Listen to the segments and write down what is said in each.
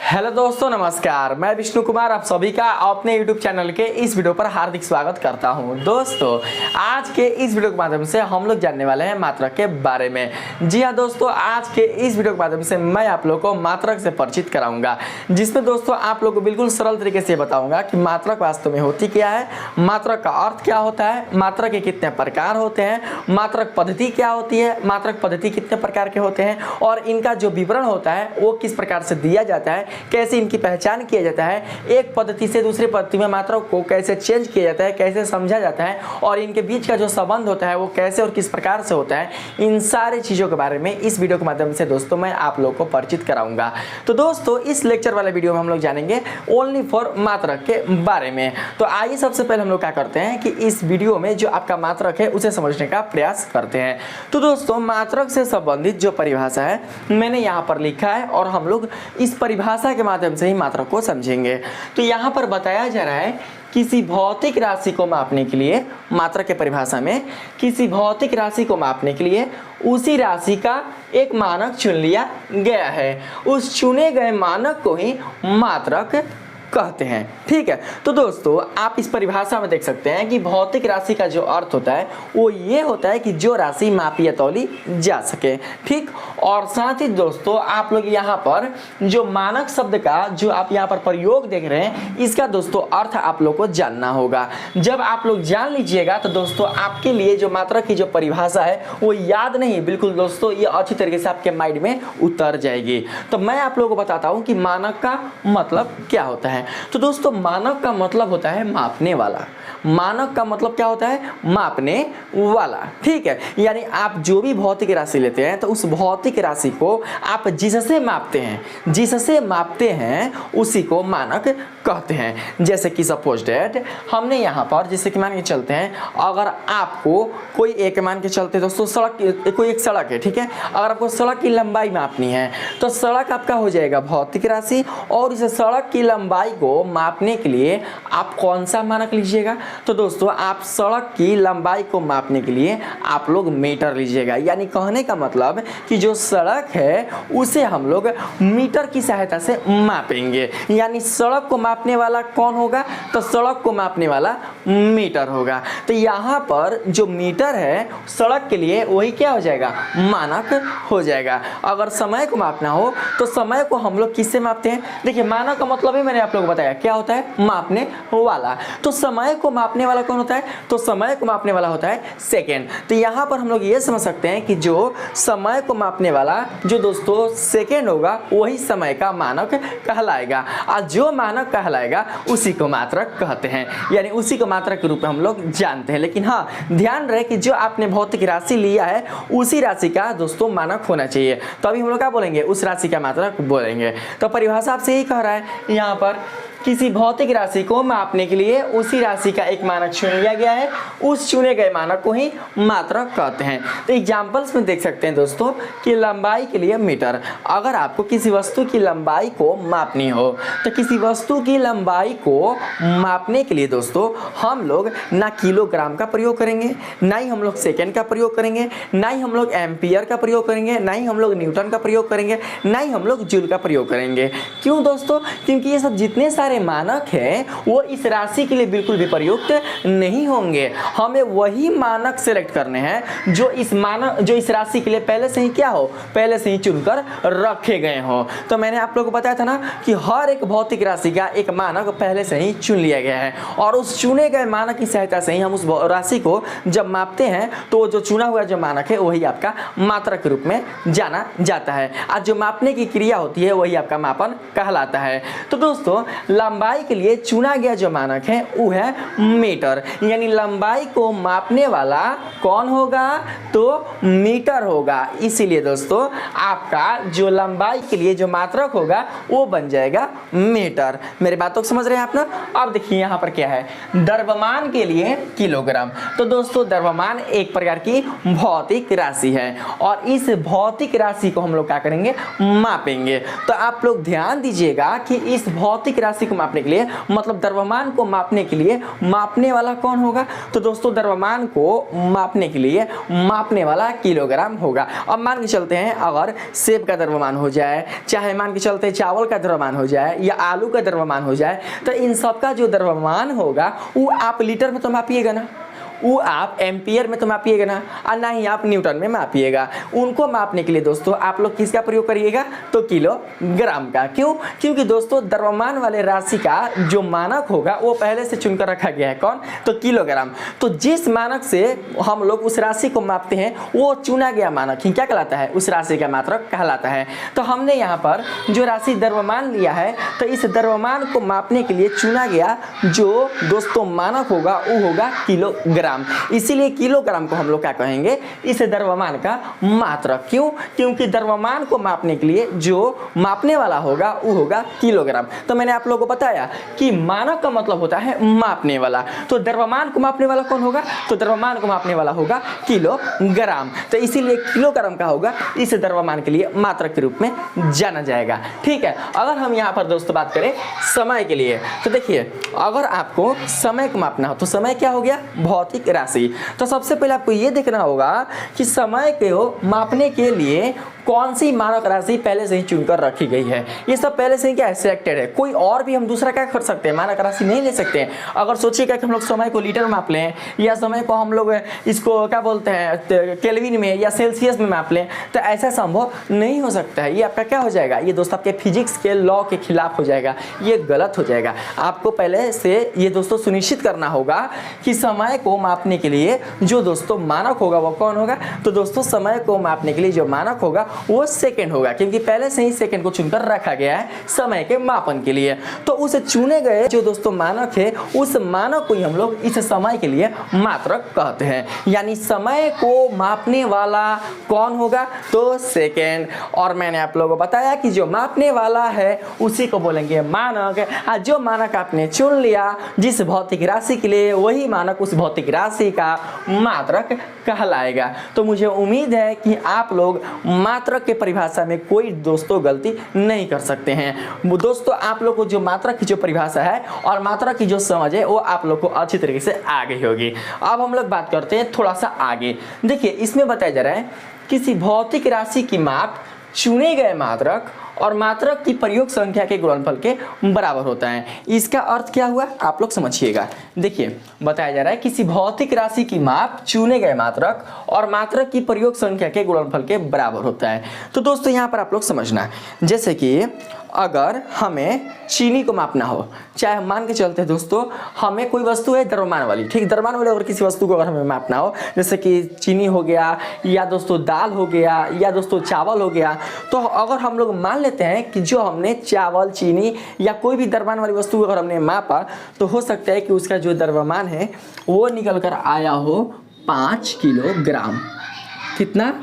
Hello दोस्तों, नमस्कार। मैं विष्णु कुमार आप सभी का अपने YouTube चैनल के इस वीडियो पर हार्दिक स्वागत करता हूं। दोस्तों, आज के इस वीडियो के माध्यम से हम लोग जानने वाले हैं मात्रक के बारे में। जी हां दोस्तों, आज के इस वीडियो के माध्यम से मैं आप लोगों को मात्रक से परिचित कराऊंगा, जिसमें दोस्तों आप लोगों को बिल्कुल सरल तरीके से बताऊंगा कि मात्रक वास्तव में होती क्या है, मात्रक का अर्थ क्या होता है, मात्रक के कितने प्रकार होते हैं, मात्रक पद्धति क्या होती है, मात्रक पद्धति कितने प्रकार के होते हैं और इनका जो विवरण होता है वो किस प्रकार से दिया जाता है, कैसे इनकी पहचान किया जाता है, एक पद्धति से दूसरी पद्धति में मात्रक को कैसे चेंज किया जाता है, कैसे समझा जाता है और इनके बीच का जो संबंध होता है वो कैसे और किस प्रकार से होता है, इन सारी चीज़ों के बारे में इस वीडियो के माध्यम से दोस्तों मैं आप लोगों को परिचित कराऊंगा। तो दोस्तों, इस लेक्चर वाले वीडियो में हम लोग जानेंगे ओनली फॉर मात्रक के बारे में। तो आइए सबसे पहले हम लोग क्या करते हैं कि इस वीडियो में जो आपका मात्रक है उसे समझने का प्रयास करते हैं। तो दोस्तों, मात्रक से संबंधित जो परिभाषा है मैंने यहाँ पर लिखा है और हम लोग इस परिभाषा के माध्यम से ही मात्रक को समझेंगे। तो यहाँ पर बताया जा रहा है किसी भौतिक राशि को मापने के लिए, मात्रक के परिभाषा में किसी भौतिक राशि को मापने के लिए उसी राशि का एक मानक चुन लिया गया है, उस चुने गए मानक को ही मात्रक कहते हैं। ठीक है, तो दोस्तों आप इस परिभाषा में देख सकते हैं कि भौतिक राशि का जो अर्थ होता है वो ये होता है कि जो राशि मापी या तौली जा सके। ठीक, और साथ ही दोस्तों आप लोग यहाँ पर जो मानक शब्द का जो आप यहाँ पर प्रयोग देख रहे हैं, इसका दोस्तों अर्थ आप लोग को जानना होगा। जब आप लोग जान लीजिएगा तो दोस्तों आपके लिए जो मात्रक की जो परिभाषा है वो याद नहीं, बिल्कुल दोस्तों ये अच्छी तरीके से आपके माइंड में उतर जाएगी। तो मैं आप लोगों को बताता हूँ कि मानक का मतलब क्या होता है। तो दोस्तों, मानक का मतलब होता है मापने वाला। मानक का मतलब क्या होता है? मापने वाला। ठीक है, यानी आप जो भी भौतिक राशि लेते हैं तो उस भौतिक राशि को आप जिससे मापते हैं उसी को मानक कहते हैं। जैसे कि सपोज डेट हमने यहाँ पर जैसे कि मान के चलते हैं, अगर आपको कोई एक मान के चलते दोस्तों कोई एक सड़क है, ठीक है, अगर आपको सड़क की लंबाई मापनी है तो सड़क आपका हो जाएगा भौतिक राशि और इस सड़क की लंबाई को मापने के लिए आप कौन सा मानक लीजिएगा? तो दोस्तों आप सड़क की लंबाई को मापने के लिए आप लोग मीटर लीजिएगा। यानी कहने का मतलब कि जो सड़क है उसे हम लोग मीटर की सहायता से मापेंगे। यानी सड़क को मापने वाला कौन होगा? तो सड़क को मापने वाला मीटर होगा। तो यहाँ पर जो मीटर है सड़क के लिए वही क्या हो जाएगा? मानक हो जाएगा। अगर समय को मापना हो तो समय को हम लोग किससे मापते हैं? देखिए, मानक का मतलब ही मैंने आप लोगों को बताया क्या होता है? मापने वाला। तो समय को मापने वाला कौन होता है? तो समय को मापने वाला होता है सेकेंड। तो यहाँ पर हम लोग ये समझ सकते हैं कि जो समय को मापने वाला जो दोस्तों सेकेंड होगा वही समय का मानक कहलाएगा और जो मानक कहलाएगा उसी को मात्रक कहते हैं। यानी उसी को मात्रक के रूप में हम लोग जानते हैं। लेकिन हाँ, ध्यान रहे कि जो आपने भौतिक राशि लिया है उसी राशि का दोस्तों मानक होना चाहिए। तो अभी हम लोग क्या बोलेंगे? उस राशि का मात्रक बोलेंगे। तो परिभाषा आपसे यही कह रहा है यहाँ पर किसी भौतिक राशि को मापने के लिए उसी राशि का एक मानक चुन लिया गया है, उस चुने गए मानक को ही मात्रक कहते हैं। तो एग्जांपल्स में देख सकते हैं दोस्तों कि लंबाई के लिए मीटर। अगर आपको किसी वस्तु की लंबाई को मापनी हो तो किसी वस्तु की लंबाई को मापने के लिए दोस्तों हम लोग ना किलोग्राम का प्रयोग करेंगे, ना ही हम लोग सेकेंड का प्रयोग करेंगे, ना ही हम लोग एम्पियर का प्रयोग करेंगे, ना ही हम लोग न्यूटन का प्रयोग करेंगे, ना ही हम लोग जूल का प्रयोग करेंगे। क्यों दोस्तों? क्योंकि ये सब जितने सारे मानक हैं वो इस राशि के लिए बिल्कुल भी प्रयुक्त नहीं होंगे। हमें वही मानक सेलेक्ट करने हैं जो इस राशि के लिए पहले से ही क्या हो, पहले से ही चुनकर रखे गए हो। तो मैंने आप लोगों को बताया था ना कि हर एक भौतिक राशि का एक मानक पहले से ही चुन लिया गया है और उस चुने गए मानक की सहायता से ही हम उस राशि को जब मापते हैं तो जो चुना हुआ जो मानक है वही आपका मात्रक के रूप में जाना जाता है और जो मापने की क्रिया होती है वही आपका मापन कहलाता है। तो दोस्तों, लंबाई के लिए चुना गया जो मानक है वो है मीटर। यानी लंबाई को मापने वाला कौन होगा? तो मीटर होगा। इसीलिए दोस्तों आपका जो लंबाई के लिए जो मात्रक होगा वो बन जाएगा मीटर। मेरी बातों को समझ रहे हैं आप ना? अब देखिए यहाँ पर क्या है, द्रव्यमान के लिए किलोग्राम। तो दोस्तों द्रव्यमान एक प्रकार की भौतिक राशि है और इस भौतिक राशि को हम लोग क्या करेंगे? मापेंगे। तो आप लोग ध्यान दीजिएगा कि इस भौतिक राशि को मापने के लिए, मतलब द्रव्यमान को मापने के लिए मापने वाला कौन होगा? तो दोस्तों द्रव्यमान को मापने के लिए मापने वाला किलोग्राम होगा। अब मान के चलते हैं अगर सेब का द्रव्यमान हो जाए, चाहे मान के चलते चावल का द्रव्यमान हो जाए या आलू का द्रव्यमान हो जाए, तो इन सब का जो द्रव्यमान होगा वो आप लीटर में तो मापिएगा ना, वो आप एम्पियर में तो मापिएगा ना, और ना ही आप न्यूटन में मापिएगा। उनको मापने के लिए दोस्तों आप लोग किसका प्रयोग करिएगा? तो किलोग्राम का। क्यों? क्योंकि दोस्तों द्रव्यमान वाले राशि का जो मानक होगा वो पहले से चुनकर रखा गया है। कौन? तो किलोग्राम। तो जिस मानक से हम लोग उस राशि को मापते हैं वो चुना गया मानक ही क्या कहलाता है? उस राशि का मात्रक कहलाता है। तो हमने यहाँ पर जो राशि द्रव्यमान लिया है, तो इस द्रव्यमान को मापने के लिए चुना गया जो दोस्तों मानक होगा वो होगा किलोग्राम। इसीलिए किलोग्राम को हम लोग क्या कहेंगे? इस द्रव्यमान का मात्रक। क्यों? क्योंकि द्रव्यमान को मापने के लिए जो मापने वाला होगा वो होगा किलोग्राम। तो मैंने आप लोगों को बताया कि मानक का मतलब होता है मापने वाला। तो द्रव्यमान को मापने वाला कौन होगा? तो द्रव्यमान को मापने वाला होगा किलोग्राम। तो इसीलिए किलोग्राम का होगा इस द्रव्यमान के लिए मात्रक के रूप में जाना जाएगा। ठीक है। अगर हम यहाँ पर दोस्तों बात करें समय के लिए, तो देखिए अगर आपको समय को मापना हो तो समय क्या हो गया? भौतिक राशि। तो सबसे पहले आपको ये देखना होगा कि समय को मापने के लिए कौन सी मानक राशि पहले से ही चुनकर रखी गई है। ये सब पहले से ही क्या है? सिलेक्टेड है। कोई और भी हम दूसरा क्या कर सकते हैं? मानक राशि नहीं ले सकते हैं। अगर सोचिएगा कि हम लोग समय को लीटर में माप लें या समय को हम लोग इसको क्या बोलते हैं केल्विन में या सेल्सियस में माप लें, तो ऐसा संभव नहीं हो सकता है। ये आपका क्या हो जाएगा? ये दोस्तों आपके फिजिक्स के लॉ के खिलाफ हो जाएगा, ये गलत हो जाएगा। आपको पहले से ये दोस्तों सुनिश्चित करना होगा कि समय को मापने के लिए जो दोस्तों मानक होगा वो कौन होगा? तो दोस्तों समय को मापने के लिए जो मानक होगा वो सेकंड होगा, क्योंकि पहले से ही सेकंड को चुनकर रखा गया है समय के मापन के लिए। तो उस चुने गए जो दोस्तों मानक है उस मानक को ही हम लोग इस समय के लिए मात्रक कहते हैं। यानी समय को मापने वाला कौन होगा? तो सेकंड। और मैंने आप लोगों को बताया कि जो मापने वाला है उसी को बोलेंगे मानक। जो मानक आपने चुन लिया जिस भौतिक राशि के लिए, वही मानक उस भौतिक राशि का मात्रक कहलाएगा। तो मुझे उम्मीद है कि आप लोग मात्रक के परिभाषा में कोई दोस्तों गलती नहीं कर सकते हैं। दोस्तों आप लोग को जो मात्रक की जो परिभाषा है और मात्रक की जो समझ है वो आप लोग को अच्छी तरीके से आ गई होगी। अब हम लोग बात करते हैं थोड़ा सा आगे। देखिए इसमें बताया जा रहा है किसी भौतिक राशि की माप चुने गए मात्रक और मात्रक की प्रयोग संख्या के गुणनफल के बराबर होता है। इसका अर्थ क्या हुआ आप लोग समझिएगा। देखिए बताया जा रहा है किसी भौतिक राशि की माप चुने गए मात्रक और मात्रक की प्रयोग संख्या के गुणनफल के बराबर होता है। तो दोस्तों यहाँ पर आप लोग समझना, जैसे कि अगर हमें चीनी को मापना हो, चाहे मान के चलते हैं दोस्तों हमें कोई वस्तु है द्रव्यमान वाली, ठीक, द्रव्यमान वाली अगर किसी वस्तु को अगर हमें मापना हो, जैसे कि चीनी हो गया या दोस्तों दाल हो गया या दोस्तों चावल हो गया, तो अगर हम लोग मान लेते हैं कि जो हमने चावल चीनी या कोई भी द्रव्यमान वाली वस्तु अगर हमने मापा, तो हो सकता है कि उसका जो द्रव्यमान है वो निकल कर आया हो 5 किलोग्राम। कितना?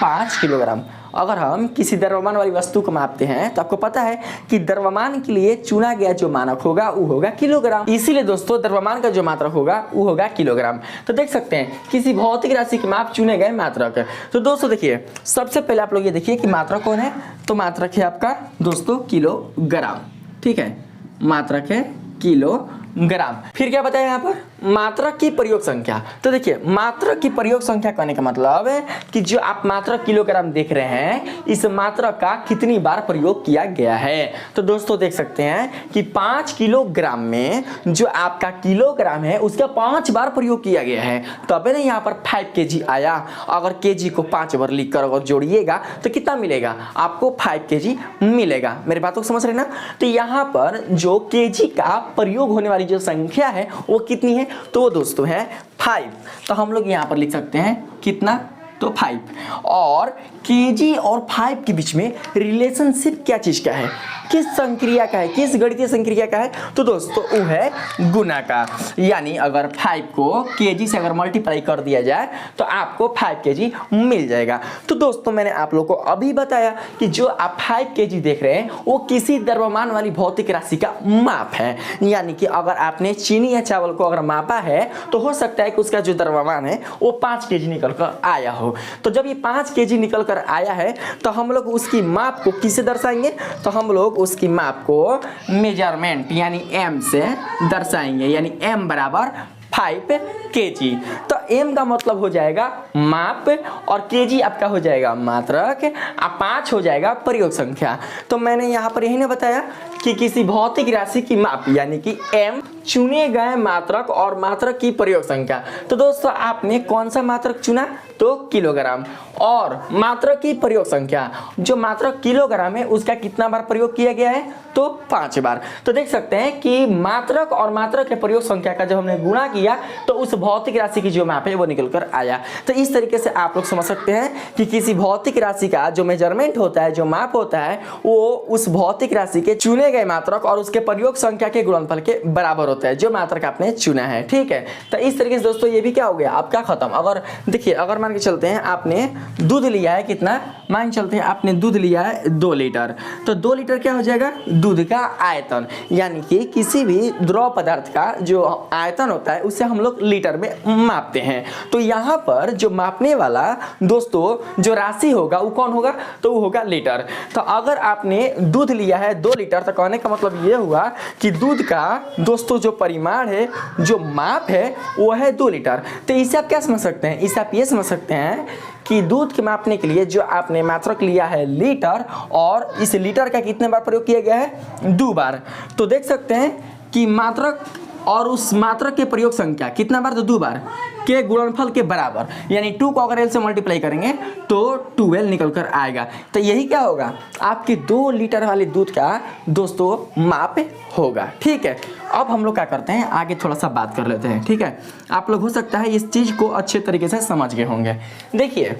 5 किलोग्राम। अगर हम किसी द्रव्यमान वाली वस्तु को मापते हैं तो आपको पता है कि द्रव्यमान के लिए चुना गया जो मानक होगा वो होगा किलोग्राम। इसीलिए दोस्तों द्रव्यमान का जो मात्रक होगा वो होगा किलोग्राम। तो देख सकते हैं किसी भौतिक राशि के माप चुने गए मात्रक। तो दोस्तों देखिए सबसे पहले आप लोग ये देखिए कि मात्रक कौन है, तो मात्रक है आपका दोस्तों किलोग्राम। ठीक है, मात्रक है किलोग्राम। फिर क्या बताया यहाँ पर? मात्रक की प्रयोग संख्या। तो देखिए मात्रक की प्रयोग संख्या कहने का मतलब है कि जो आप मात्रक किलोग्राम देख रहे हैं इस मात्रक का कितनी बार प्रयोग किया गया है। तो दोस्तों देख सकते हैं कि 5 किलोग्राम में जो आपका किलोग्राम है उसका 5 बार प्रयोग किया गया है, तबे ना यहाँ पर 5 kg आया। अगर kg को 5 बार लिख कर अगर जोड़िएगा तो कितना मिलेगा? आपको 5 kg मिलेगा। मेरी बात को समझ रहे ना? तो यहाँ पर जो kg का प्रयोग होने वाली जो संख्या है वो कितनी है? तो वो दोस्तों है 5। तो हम लोग यहाँ पर लिख सकते हैं कितना? तो 5। और kg और 5 के बीच में रिलेशनशिप क्या चीज का है? किस संक्रिया का है? किस गणितीय संक्रिया का है? तो दोस्तों वो है गुना का। यानी अगर 5 को kg से अगर मल्टीप्लाई कर दिया जाए तो आपको 5 kg मिल जाएगा। तो दोस्तों मैंने आप लोगों को अभी बताया कि जो आप 5 kg देख रहे हैं वो किसी द्रव्यमान वाली भौतिक राशि का माप है। यानी कि अगर आपने चीनी या चावल को अगर मापा है तो हो सकता है कि उसका जो द्रव्यमान है वो 5 kg निकल कर आया हो। को। तो जब ये 5 केजी निकल कर आया है तो हम लोग उसकी माप को किससे दर्शाएंगे, तो हम लोग उसकी माप को मेजरमेंट यानी m से दर्शाएंगे, यानी m बराबर 5 kg। तो m का मतलब हो जाएगा माप और kg आपका हो जाएगा मात्रक, 5 हो जाएगा प्रयोग संख्या। तो मैंने यहाँ पर यही ना बताया कि किसी भौतिक राशि की माप यानी कि m चुने गए मात्रक और मात्रक की प्रयोग संख्या। तो दोस्तों आपने कौन सा मात्रक चुना, तो किलोग्राम, और मात्रक की प्रयोग संख्या जो मात्रक किलोग्राम है उसका कितना बार प्रयोग किया गया है, तो 5 बार। तो देख सकते हैं कि मात्रक और मात्रक के प्रयोग संख्या का जब हमने गुणा किया तो उस भौतिक राशि की जो माप है वो निकल कर आया। तो इस तरीके से आप लोग समझ सकते हैं कि किसी भौतिक राशि का जो मेजरमेंट होता है, जो माप होता है, वो उस भौतिक राशि के चुने गए मात्रक और उसके प्रयोग संख्या के गुणनफल के बराबर होता है जो मात्रक आपने चुना है। ठीक है, तो इस तरीके से दोस्तों ये भी क्या हो गया आपका खत्म। अगर देखिए, अगर मान के चलते हैं आपने दूध लिया है, कितना मान के चलते हैं आपने दूध लिया है 2 लीटर, तो 2 लीटर क्या हो जाएगा, दूध का आयतन, यानी कि किसी भी द्रव पदार्थ का जो आयतन होता है उसे हम लोग लीटर में मापते हैं। तो यहाँ पर जो मापने वाला दोस्तों जो राशि होगा वो कौन होगा, तो वो होगा लीटर। तो अगर आपने दूध लिया है 2 लीटर, तो कहने का मतलब ये हुआ कि दूध का दोस्तों जो परिमाण है, जो माप है वो है 2 लीटर। तो इसे आप क्या समझ सकते हैं, इसे आप ये समझ सकते हैं कि दूध के मापने के लिए जो आपने मात्रक लिया है लीटर, और इस लीटर का कितने बार प्रयोग किया गया है, 2 बार। तो देख सकते हैं कि मात्रक और उस मात्रक के प्रयोग संख्या कितना बार, तो 2 बार के गुणनफल के बराबर, यानी 2 को अगर L से मल्टीप्लाई करेंगे तो 2L निकल कर आएगा। तो यही क्या होगा, आपके 2 लीटर वाले दूध का दोस्तों माप होगा। ठीक है, अब हम लोग क्या करते हैं, आगे थोड़ा सा बात कर लेते हैं। ठीक है, आप लोग हो सकता है इस चीज़ को अच्छे तरीके से समझ गए होंगे। देखिए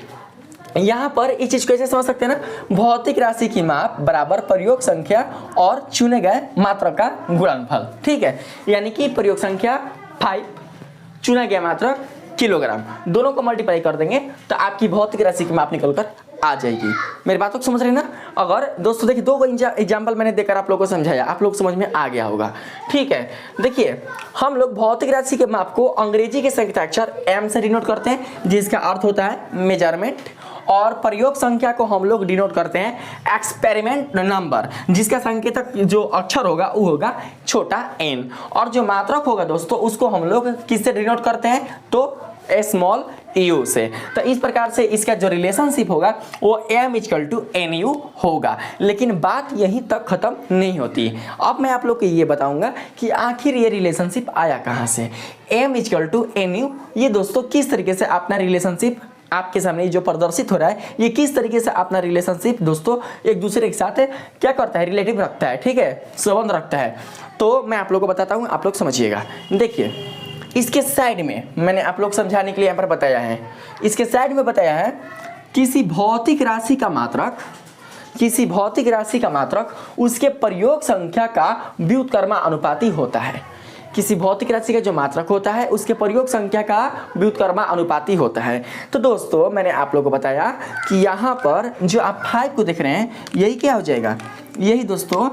यहाँ पर इस चीज को ऐसे समझ सकते हैं ना, भौतिक राशि की माप बराबर प्रयोग संख्या और चुने गए मात्रक का गुणनफल। ठीक है, यानी कि प्रयोग संख्या 5, चुना गया मात्रक किलोग्राम, दोनों को मल्टीप्लाई कर देंगे तो आपकी भौतिक राशि की माप निकल कर आ जाएगी। मेरी बातों को समझ रहे हैं ना। अगर दोस्तों देखिए 2 एग्जाम्पल मैंने देकर आप लोगों को समझाया, आप लोग समझ में आ गया होगा। ठीक है, देखिए हम लोग भौतिक राशि के माप को अंग्रेजी के संकेताक्षर m से डिनोट करते हैं, जिसका अर्थ होता है मेजरमेंट, और प्रयोग संख्या को हम लोग डिनोट करते हैं एक्सपेरिमेंट नंबर, जिसका संकेतक जो अक्षर होगा वो होगा छोटा n, और जो मात्रक होगा दोस्तों उसको हम लोग किससे डिनोट करते हैं, तो स्मॉल u से। तो इस प्रकार से इसका जो रिलेशनशिप होगा वो m = nu होगा। लेकिन बात यहीं तक खत्म नहीं होती। अब मैं आप लोग को ये बताऊंगा कि आखिर ये रिलेशनशिप आया कहाँ से। m = nu ये दोस्तों किस तरीके से अपना रिलेशनशिप आपके सामने जो प्रदर्शित हो रहा है, ये किस तरीके से अपना रिलेशनशिप दोस्तों एक दूसरे के साथ क्या करता है, रिलेटिव रखता है। ठीक है, संबंध रखता है। तो मैं आप लोगों को बताता हूँ, आप लोग समझिएगा। देखिए इसके साइड में मैंने आप लोग समझाने के लिए यहाँ पर बताया है, इसके साइड में बताया है किसी भौतिक राशि का मात्रक, किसी भौतिक राशि का मात्रक उसके प्रयोग संख्या का व्युत्क्रमानुपाती होता है। किसी भौतिक राशि का जो मात्रक होता है उसके प्रयोग संख्या का व्युत्क्रमानुपाती होता है। तो दोस्तों मैंने आप लोगों को बताया कि यहाँ पर जो आप 5 को देख रहे हैं, यही क्या हो जाएगा, यही दोस्तों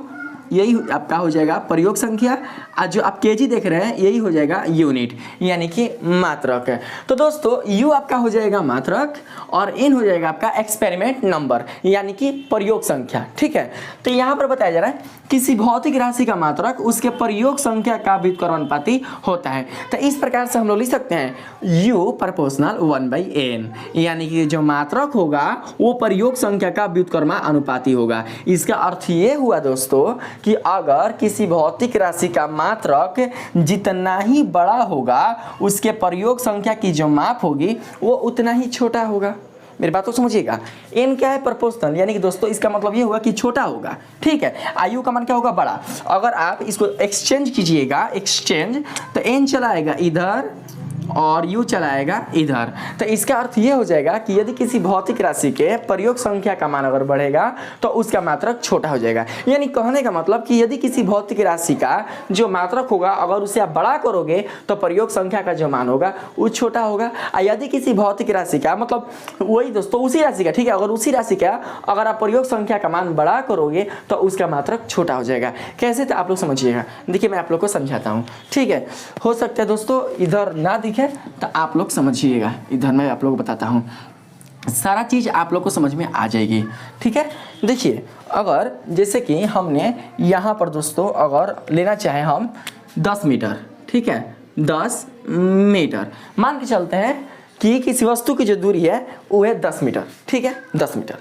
यही आपका हो जाएगा प्रयोग संख्या, और जो आप केजी देख रहे हैं यही हो जाएगा यूनिट, यानी कि मात्रक। तो दोस्तों u आपका हो जाएगा मात्रक और n हो जाएगा आपका एक्सपेरिमेंट नंबर, यानी कि प्रयोग संख्या। ठीक है, तो यहाँ पर बताया जा रहा है किसी भौतिक राशि का मात्रक उसके प्रयोग संख्या का व्युत्क्रमानुपाती होता है। तो इस प्रकार से हम लोग लिख सकते हैं u = 1/n, यानी कि जो मात्रक होगा वो प्रयोग संख्या का व्युत्क्रमानुपाती होगा। इसका अर्थ ये हुआ दोस्तों कि अगर किसी भौतिक राशि का मात्रक जितना ही बड़ा होगा उसके प्रयोग संख्या की जो माप होगी वो उतना ही छोटा होगा। मेरी बात को समझिएगा। n क्या है, प्रोपोर्शनल, यानी कि दोस्तों इसका मतलब ये होगा कि छोटा होगा। ठीक है, आयु का मान क्या होगा, बड़ा। अगर आप इसको एक्सचेंज कीजिएगा, एक्सचेंज, तो n चला आएगा इधर और u चलाएगा इधर। तो इसका अर्थ ये हो जाएगा कि यदि किसी भौतिक राशि के प्रयोग संख्या का मान अगर बढ़ेगा तो उसका मात्रक छोटा हो जाएगा। यानी कहने का मतलब कि यदि किसी भौतिक राशि का जो मात्रक होगा अगर उसे आप बड़ा करोगे तो प्रयोग संख्या का जो मान होगा वो छोटा होगा। और यदि किसी भौतिक राशि का मतलब वही दोस्तों उसी राशि का, ठीक है, अगर उसी राशि का अगर आप प्रयोग संख्या का मान बड़ा करोगे तो उसका मात्रक छोटा हो जाएगा। कैसे, तो आप लोग समझिएगा। देखिए मैं आप लोग को समझाता हूँ। ठीक है, हो सकता है दोस्तों इधर ना दिखे तो आप लोग समझिएगा, इधर मैं आप लोग को बताता हूँ। सारा चीज़ आप लोग को समझ में आ जाएगी। ठीक है, देखिए अगर जैसे कि हमने यहाँ पर दोस्तों अगर लेना चाहे हम 10 मीटर, ठीक है 10 मीटर मान के चलते हैं कि किसी वस्तु की जो दूरी है वो है 10 मीटर, ठीक है 10 मीटर।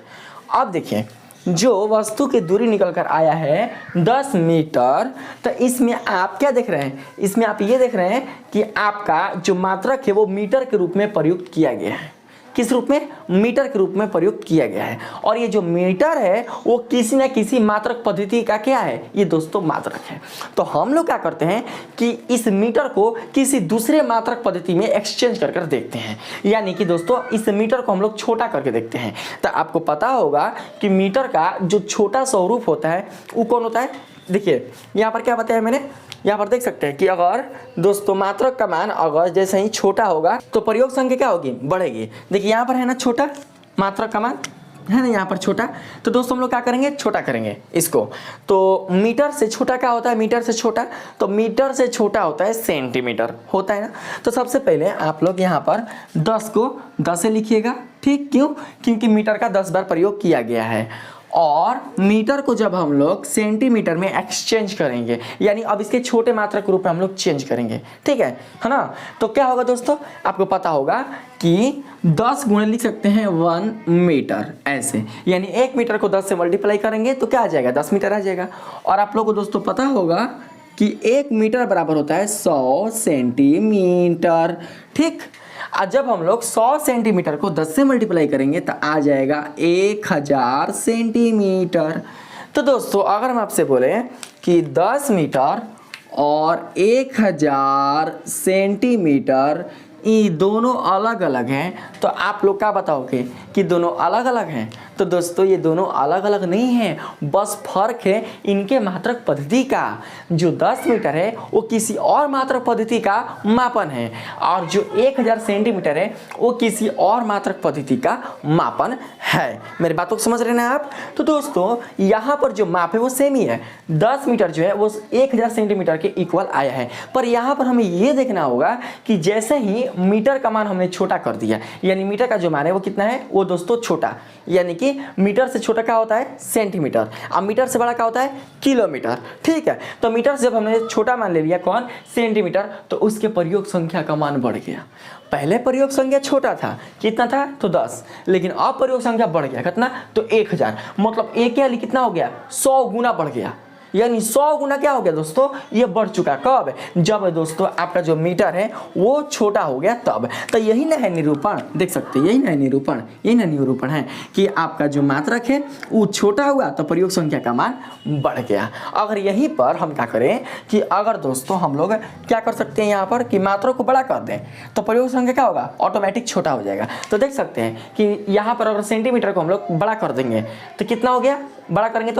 अब देखिए जो वस्तु की दूरी निकल कर आया है 10 मीटर, तो इसमें आप क्या देख रहे हैं, इसमें आप ये देख रहे हैं कि आपका जो मात्रक है वो मीटर के रूप में प्रयुक्त किया गया है। किस रूप में? मीटर के रूप में प्रयुक्त किया गया है। और ये जो मीटर है वो किसी न किसी मात्रक पद्धति का क्या है, ये दोस्तों मात्रक है। तो हम लोग क्या करते हैं कि इस मीटर को किसी दूसरे मात्रक पद्धति में एक्सचेंज कर कर देखते हैं, यानी कि दोस्तों इस मीटर को हम लोग छोटा करके देखते हैं। तो आपको पता होगा कि मीटर का जो छोटा स्वरूप होता है वो कौन होता है। देखिए यहाँ पर क्या बताया मैंने, यहाँ पर देख सकते हैं कि अगर दोस्तों मात्रक का मान अगर जैसे ही छोटा होगा तो प्रयोग संख्या क्या होगी, बढ़ेगी। देखिए यहाँ पर है ना छोटा मात्रक का मान है ना, यहाँ पर छोटा, तो दोस्तों हम लोग क्या करेंगे, छोटा करेंगे इसको। तो मीटर से छोटा क्या होता है, मीटर से छोटा, तो मीटर से छोटा होता है सेंटीमीटर होता है ना। तो सबसे पहले आप लोग यहाँ पर 10 को 10 से लिखिएगा, ठीक, क्यों, क्योंकि मीटर का 10 बार प्रयोग किया गया है। और मीटर को जब हम लोग सेंटीमीटर में एक्सचेंज करेंगे, यानी अब इसके छोटे मात्रक के रूप में हम लोग चेंज करेंगे, ठीक है ना। तो क्या होगा दोस्तों, आपको पता होगा कि 10 गुणे लिख सकते हैं 1 मीटर ऐसे, यानी 1 मीटर को 10 से मल्टीप्लाई करेंगे तो क्या आ जाएगा, 10 मीटर आ जाएगा। और आप लोग को दोस्तों पता होगा कि 1 मीटर बराबर होता है 100 सेंटीमीटर, ठीक। और जब हम लोग 100 सेंटीमीटर को 10 से मल्टीप्लाई करेंगे तो आ जाएगा 1000 सेंटीमीटर। तो दोस्तों अगर हम आपसे बोले कि 10 मीटर और 1000 सेंटीमीटर ये दोनों अलग अलग हैं, तो आप लोग क्या बताओगे कि दोनों अलग अलग हैं। तो दोस्तों ये दोनों अलग अलग नहीं हैं, बस फर्क है इनके मात्रक पद्धति का। जो 10 मीटर है वो किसी और मात्रक पद्धति का मापन है, और जो 1000 सेंटीमीटर है वो किसी और मात्रक पद्धति का मापन है। मेरी बातों को समझ रहे हैं आप। तो दोस्तों यहाँ पर जो माप है वो सेम ही है, 10 मीटर जो है वो 1000 सेंटीमीटर के इक्वल आया है। पर यहाँ पर हमें ये देखना होगा कि जैसे ही मीटर का मान हमने छोटा कर दिया, यानी मीटर का जो मान है वो कितना है, वो दोस्तों छोटा, यानी कि मीटर से छोटा क्या होता है, सेंटीमीटर, अब मीटर से बड़ा क्या होता है, किलोमीटर, ठीक है। तो मीटर से जब हमने छोटा मान ले लिया कौन, सेंटीमीटर, तो उसके प्रयोग संख्या का मान बढ़ गया। पहले प्रयोग संख्या छोटा था, कितना था, तो 10, लेकिन अब प्रयोग संख्या बढ़ गया, कितना, तो 1000, मतलब एक क्या कितना हो गया, 100 गुना बढ़ गया, यानी 100 गुना क्या हो गया दोस्तों, ये बढ़ चुका। कब, जब दोस्तों आपका जो मीटर है वो छोटा हो गया तब। तो यही ना है निरूपण, देख सकते हैं, यही ना निरूपण, यही ना निरूपण है कि आपका जो मात्रक है वो छोटा हुआ तो प्रयोग संख्या का मान बढ़ गया। अगर यहीं पर हम क्या करें कि अगर दोस्तों हम लोग क्या कर सकते हैं यहाँ पर कि मात्रक को बड़ा कर दें तो प्रयोग संख्या क्या होगा, ऑटोमेटिक छोटा हो जाएगा। तो देख सकते हैं कि यहाँ पर अगर सेंटीमीटर को हम लोग बड़ा कर देंगे तो कितना हो गया, बड़ा करेंगे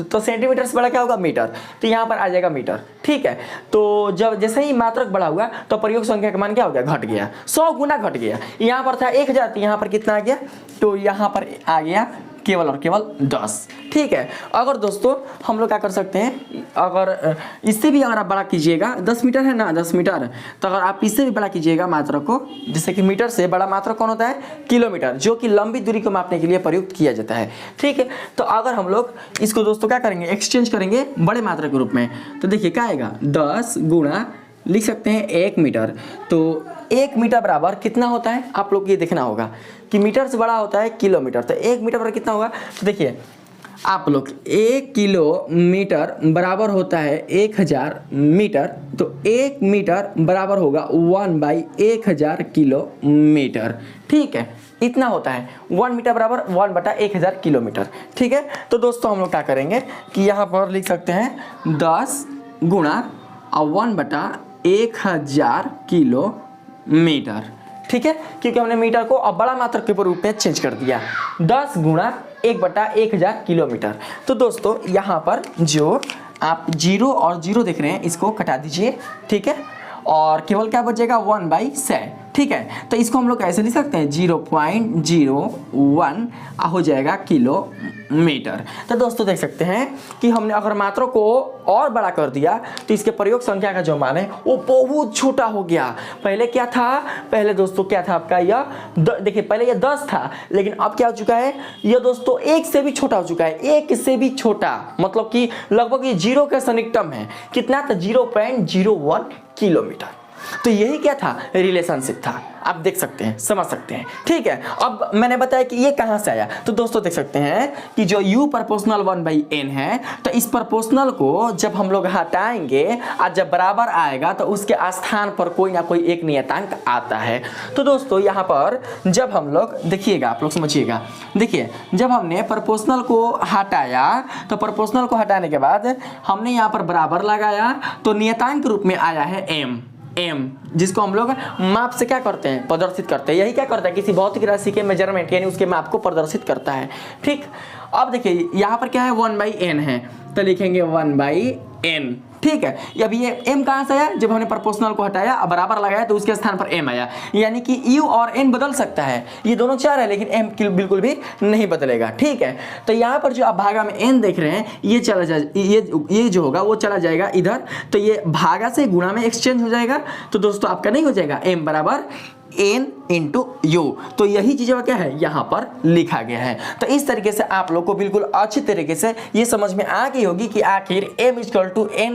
तो सेंटीमीटर से बड़ा क्या होगा, मीटर, तो यहाँ पर आ जाएगा मीटर, ठीक है। तो जब जैसे ही मात्रक बड़ा हुआ तो प्रयोग संख्या का मान क्या हो गया, घट गया, 100 गुना घट गया। यहाँ पर था 1000, तो यहाँ पर कितना आ गया, तो यहाँ पर आ गया केवल और केवल 10, ठीक है। अगर दोस्तों हम लोग क्या कर सकते हैं, अगर इससे भी अगर आप बड़ा कीजिएगा, 10 मीटर है ना, 10 मीटर, तो अगर आप इससे भी बड़ा कीजिएगा मात्रक को, जैसे कि मीटर से बड़ा मात्रक कौन होता है, किलोमीटर, जो कि लंबी दूरी को मापने के लिए प्रयुक्त किया जाता है, ठीक है। तो अगर हम लोग इसको दोस्तों क्या करेंगे, एक्सचेंज करेंगे बड़े मात्रक के रूप में, तो देखिए क्या आएगा, 10 गुणा लिख सकते हैं 1 मीटर। तो 1 मीटर बराबर कितना होता है, आप लोग ये देखना होगा कि मीटर से बड़ा होता है किलोमीटर, तो 1 मीटर बराबर कितना होगा, तो देखिए आप लोग 1 किलोमीटर बराबर होता है 1000 मीटर, तो 1 मीटर बराबर होगा 1/1000 किलोमीटर, ठीक है, इतना होता है। 1 मीटर बराबर 1/1000 किलोमीटर, ठीक है। तो दोस्तों हम लोग क्या करेंगे कि यहाँ पर लिख सकते हैं 10 गुणा 1/1000 किलोमीटर, ठीक है, क्योंकि हमने मीटर को अब बड़ा मात्रक के रूप में चेंज कर दिया, 10 गुणा 1/1000 किलोमीटर। तो दोस्तों यहाँ पर जो आप 0 और 0 देख रहे हैं इसको कटा दीजिए, ठीक है, और केवल क्या बचेगा, 1/100, ठीक है, तो इसको हम लोग कैसे लिख सकते हैं 0.01 हो जाएगा किलोमीटर। तो दोस्तों देख सकते हैं कि हमने अगर मात्रक को और बड़ा कर दिया तो इसके प्रयोग संख्या का जो मान है वो बहुत छोटा हो गया। पहले क्या था, पहले दोस्तों क्या था आपका यह देखिए पहले यह 10 था, लेकिन अब क्या हो चुका है यह दोस्तों 1 से भी छोटा हो चुका है, 1 से भी छोटा, मतलब कि लगभग ये 0 के सन्निकटम है। कितना था 0.01 किलोमीटर। तो यही क्या था रिलेशनशिप था, आप देख सकते हैं, समझ सकते हैं। ठीक है, अब मैंने बताया कि ये कहां से आया, तो दोस्तों देख सकते हैं कि जो u प्रोपोर्शनल 1/n है, तो इस प्रोपोर्शनल को जब हम लोग हटाएंगे और जब बराबर आएगा तो उसके स्थान पर कोई ना कोई एक नियतांक आता है। तो दोस्तों यहाँ पर जब हम लोग देखिएगा, आप लोग समझिएगा, देखिए जब हमने प्रोपोर्शनल को हटाया तो प्रोपोर्शनल को हटाने के बाद हमने यहाँ पर बराबर लगाया तो नियतांक रूप में आया है m, जिसको हम लोग माप से क्या करते हैं प्रदर्शित करते हैं। यही क्या करता है किसी भौतिक राशि के मेजरमेंट यानी उसके माप को प्रदर्शित करता है। ठीक, अब देखिए यहाँ पर क्या है 1/n है, तो लिखेंगे 1/n। ठीक है, अब ये m कहाँ से आया, जब हमने प्रोपोर्शनल को हटाया और बराबर लगाया तो उसके स्थान पर m आया, यानी कि u और n बदल सकता है, ये दोनों 4 है लेकिन m बिल्कुल भी नहीं बदलेगा। ठीक है, तो यहाँ पर जो आप भागा में n देख रहे हैं ये चला जाए, ये जो होगा वो चला जाएगा इधर, तो ये भागा से गुणा में एक्सचेंज हो जाएगा। तो दोस्तों आपका नहीं हो जाएगा m बराबर n इंटू यू, तो यही चीज़ क्या है यहाँ पर लिखा गया है। तो इस तरीके से आप लोग को बिल्कुल अच्छी तरीके से ये समझ में आ गई होगी कि आखिर m =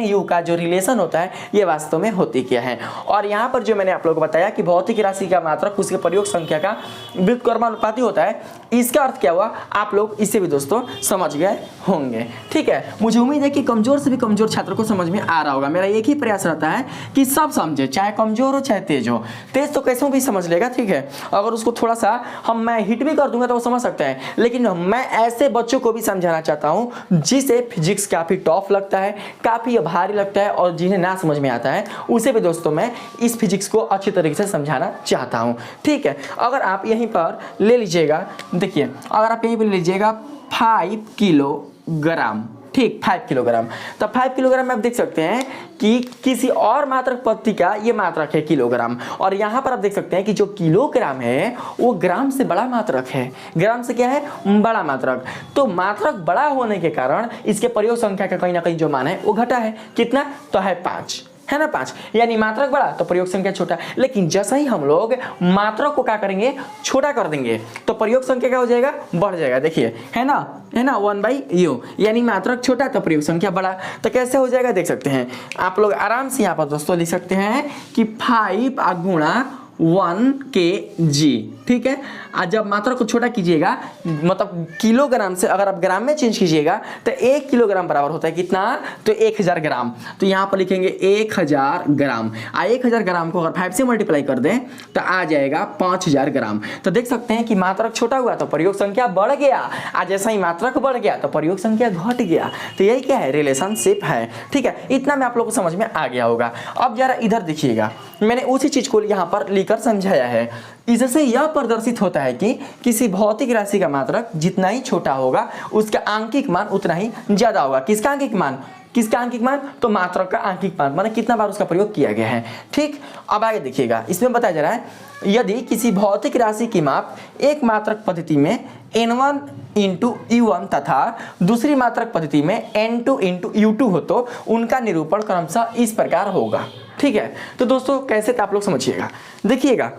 nu का जो रिलेशन होता है ये वास्तव में होती क्या है। और यहाँ पर जो मैंने आप लोग को बताया कि भौतिक राशि का मात्रक उसके प्रयोग संख्या का व्युत्क्रमानुपाती होता है, इसका अर्थ क्या हुआ आप लोग इसे भी दोस्तों समझ गए होंगे। ठीक है, मुझे उम्मीद है कि कमजोर से भी कमजोर छात्र को समझ में आ रहा होगा। मेरा एक ही प्रयास रहता है कि सब समझे, चाहे कमजोर हो चाहे तेज हो। तेज तो कैसे भी समझ लेगा, ठीक है, अगर उसको थोड़ा सा मैं हिट भी कर दूंगा तो वो समझ सकता है, लेकिन मैं ऐसे बच्चों को भी समझाना चाहता हूं जिसे फिजिक्स काफी टफ लगता है, काफी भारी लगता है और जिन्हें ना समझ में आता है, उसे भी दोस्तों मैं इस फिजिक्स को अच्छी तरीके से समझाना चाहता हूं। ठीक है, अगर आप यहीं पर ले लीजिएगा, देखिए अगर आप यहीं पर ले लीजिएगा 5 किलोग्राम, ठीक 5 किलोग्राम, तो 5 किलोग्राम में आप देख सकते हैं कि किसी और मात्रक पद्धति का ये मात्रक है किलोग्राम, और यहाँ पर आप देख सकते हैं कि जो किलोग्राम है वो ग्राम से बड़ा मात्रक है। ग्राम से क्या है बड़ा मात्रक, तो मात्रक बड़ा होने के कारण इसके प्रयोग संख्या का कहीं ना कहीं जो मान है वो घटा है। कितना तो है 5, है ना 5, यानी मात्रक बड़ा तो प्रयोग संख्या छोटा। लेकिन जैसा ही हम लोग मात्रक को क्या करेंगे छोटा कर देंगे तो प्रयोग संख्या क्या हो जाएगा बढ़ जाएगा। देखिए है ना 1/u, यानी मात्रक छोटा तो प्रयोग संख्या बड़ा। तो कैसे हो जाएगा देख सकते हैं आप लोग आराम से यहाँ पर दोस्तों लिख सकते हैं कि 5 गुणा 1 kg। ठीक है, आज जब मात्रा को छोटा कीजिएगा मतलब किलोग्राम से अगर आप ग्राम में चेंज कीजिएगा तो 1 किलोग्राम बराबर होता है कितना तो 1000 ग्राम। तो यहाँ पर लिखेंगे 1000 ग्राम, 1000 ग्राम को अगर 5 से मल्टीप्लाई कर दें तो आ जाएगा 5000 ग्राम। तो देख सकते हैं कि मात्रक छोटा हुआ तो प्रयोग संख्या बढ़ गया, आज जैसा ही मात्रक बढ़ गया तो प्रयोग संख्या घट गया। तो यही क्या है रिलेशनशिप है। ठीक है, इतना में आप लोगों को समझ में आ गया होगा। अब जरा इधर देखिएगा, मैंने उसी चीज को यहाँ पर लिखकर समझाया है। इससे यह प्रदर्शित होता है कि किसी भौतिक राशि का मात्रक जितना ही छोटा होगा उसका आंकिक मान उतना ही ज्यादा होगा। किसका आंकिक मान, किसका आंकिक मान तो मात्रक का आंकिक मान, माने कितना बार उसका प्रयोग किया गया है। ठीक, अब आगे देखिएगा, इसमें बताया जा रहा है यदि किसी भौतिक राशि की माप एक मात्रक पद्धति में n1 इंटू u1 तथा दूसरी मात्रक पद्धति में n2 इंटू u2 हो तो उनका निरूपण क्रमशः इस प्रकार होगा। ठीक है, तो दोस्तों कैसे आप लोग समझिएगा, देखिएगा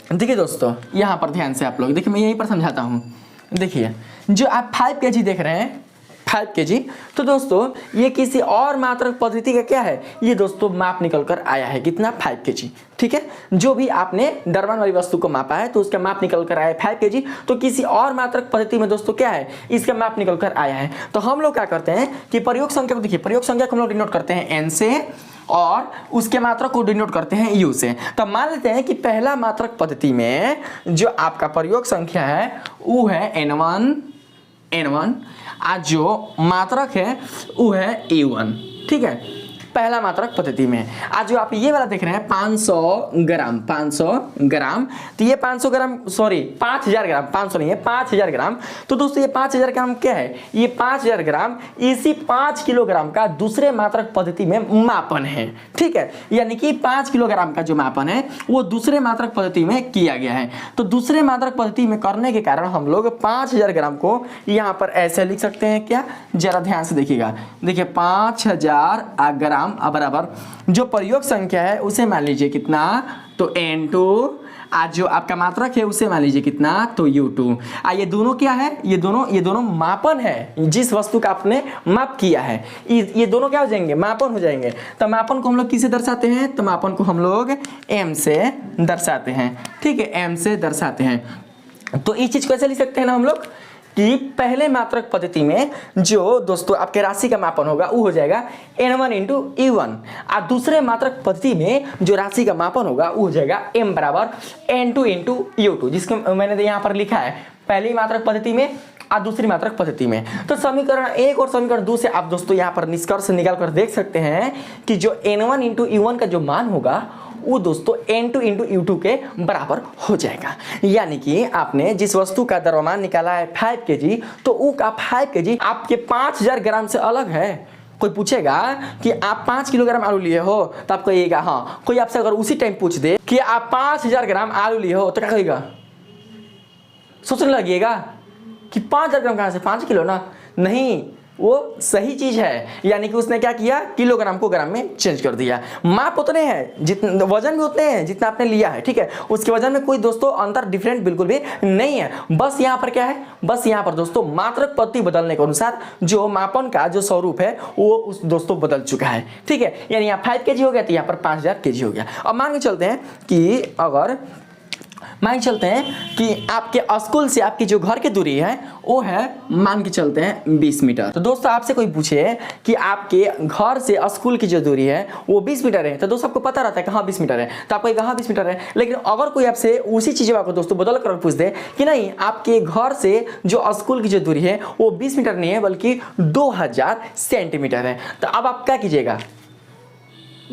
देखिए दोस्तों यहाँ पर ध्यान से आप लोग देखिए, मैं यहीं पर समझाता हूँ। देखिए जो आप 5 kg देख रहे हैं 5 kg, तो दोस्तों ये किसी और मात्रक पद्धति का क्या है, ये दोस्तों माप निकल कर आया है कितना 5 kg। ठीक है, जो भी आपने द्रव्यमान वाली वस्तु को मापा है तो उसका माप निकल कर आया है 5 kg, तो किसी और मात्रक पद्धति में दोस्तों क्या है इसका माप निकल कर आया है। तो हम लोग क्या करते हैं कि प्रयोग संख्या को देखिए, प्रयोग संख्या को हम लोग डिनोट करते हैं n से और उसके मात्रक को डिनोट करते हैं u से। तो मान लेते हैं कि पहला मात्रक पद्धति में जो आपका प्रयोग संख्या है वो है n1 आज जो मात्रक है वो है a1। ठीक है, पहला मात्रक पद्धति में। आज जो आप ये वाला देख रहे हैं 500 ग्राम, 500 ग्राम, तो ये 500 ग्राम, सॉरी 5000 ग्राम, 500 नहीं है 5000 ग्राम। तो दोस्तों ये 5000 ग्राम क्या है, ये 5000 ग्राम इसी 5 किलोग्राम का दूसरे मात्रक पद्धति में मापन है। ठीक है, यानी कि 5 किलोग्राम का जो मापन है वो दूसरे मात्रक पद्धति में किया गया है। तो दूसरे मात्रक पद्धति में करने के कारण हम लोग 5000 ग्राम को यहाँ पर ऐसे लिख सकते हैं। क्या, जरा ध्यान से देखिएगा, देखिए 5000 ग्राम बराबर जो प्रयोग संख्या है उसे मान लीजिए कितना, तो N2, आज जो आपका मात्रक है उसे मान लीजिए कितना, तो U2। ये दोनों क्या है, ये दोनों मापन है, जिस वस्तु का आपने माप किया है ये दोनों क्या हो जाएंगे, मापन हो जाएंगे। तो मापन को हम लोग किसे दर्शाते हैं, तो मापन को हम लोग M से दर्शाते हैं। ठीक है, M से दर्शाते हैं। तो इस चीज को ऐसे लिख सकते हैं ना हम लोग कि पहले मात्रक पद्धति में जो दोस्तों आपके राशि का मापन होगा वो हो जाएगा N1 इंटू U1, और दूसरे मात्रक पद्धति में जो राशि का मापन होगा वो हो जाएगा M बराबर N2 इंटू U2, जिसको मैंने यहाँ पर लिखा है पहली मात्रक पद्धति में और दूसरी मात्रक पद्धति में। तो समीकरण 1 और समीकरण 2 से आप दोस्तों यहाँ पर निष्कर्ष निकाल कर देख सकते हैं कि जो N1 इंटू U1 का जो मान होगा वो दोस्तों N2 इंटू U2 के बराबर हो जाएगा। यानी कि आपने जिस वस्तु का द्रव्यमान निकाला है 5 kg, तो वो का 5 kg आपके 5000 ग्राम से अलग है। कोई पूछेगा कि आप 5 किलोग्राम आलू लिए हो, तो आप कहिएगा हाँ। कोई आपसे अगर उसी टाइम पूछ दे कि आप 5000 ग्राम आलू लिए हो, तो क्या कहिएगा, सोचने लगिएगा कि 5000 ग्राम कहाँ से, 5 किलो ना, नहीं, वो सही चीज है। यानी कि उसने क्या किया, किलोग्राम को ग्राम में चेंज कर दिया। माप उतने हैं, जितने वजन भी उतने हैं जितना आपने लिया है। ठीक है, उसके वजन में कोई दोस्तों अंतर डिफरेंट बिल्कुल भी नहीं है। बस यहाँ पर क्या है, बस यहाँ पर दोस्तों मात्रक पद्धति बदलने के अनुसार जो मापन का जो स्वरूप है वो उस दोस्तों बदल चुका है। ठीक है, यानी यहाँ 5 kg हो गया तो यहाँ पर 5000 kg हो गया। अब मान के चलते हैं कि अगर मान के चलते हैं कि आपके स्कूल से आपकी जो घर की दूरी है वो है, मान के चलते हैं 20 मीटर। तो दोस्तों आपसे कोई पूछे कि आपके घर से स्कूल की जो दूरी है वो 20 मीटर है, तो दोस्तों आपको पता रहता है कि हाँ 20 मीटर है, तो आपको कहाँ 20 मीटर है। लेकिन अगर कोई आपसे उसी चीज़ को दोस्तों बदल कर पूछ दे कि नहीं आपके घर से जो स्कूल की जो दूरी है वो 20 मीटर नहीं है बल्कि 2000 सेंटीमीटर है, तो अब आप क्या कीजिएगा,